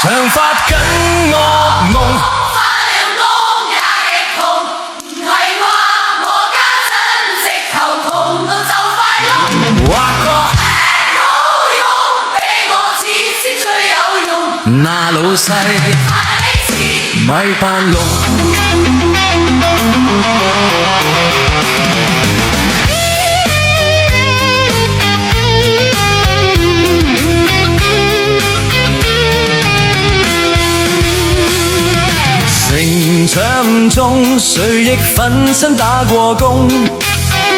長發緊惡夢。發了工也極窮，唔係話我家陣直頭窮到就快碌。畫個好用，俾我錢先最有用。那老細派你錢。咪扮聾。成長中，誰亦奮身打過工，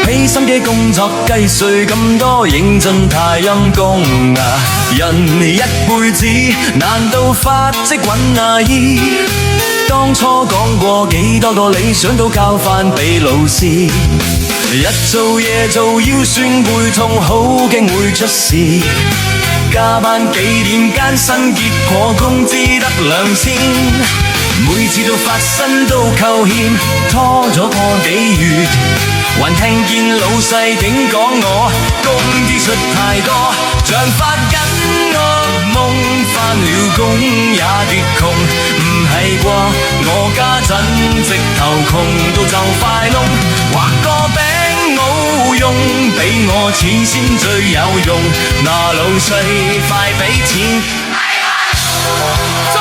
俾心機工作計稅咁多，認真太陰功啊！人一輩子，難道發跡揾阿姨？當初講過幾多個理想都交返俾老師，日做夜做腰酸背痛，好驚會出事。加班幾點艱辛，結果工資得2000，每次到發薪都扣欠，拖咗個幾月，還聽見老細竟講我工資出太多，像發緊惡夢，返了工也跌窮，唔係啩？我家陣直頭窮到就快窿，畫個餅冇用，俾我錢先最有用，嗱老細快俾錢。係啊。再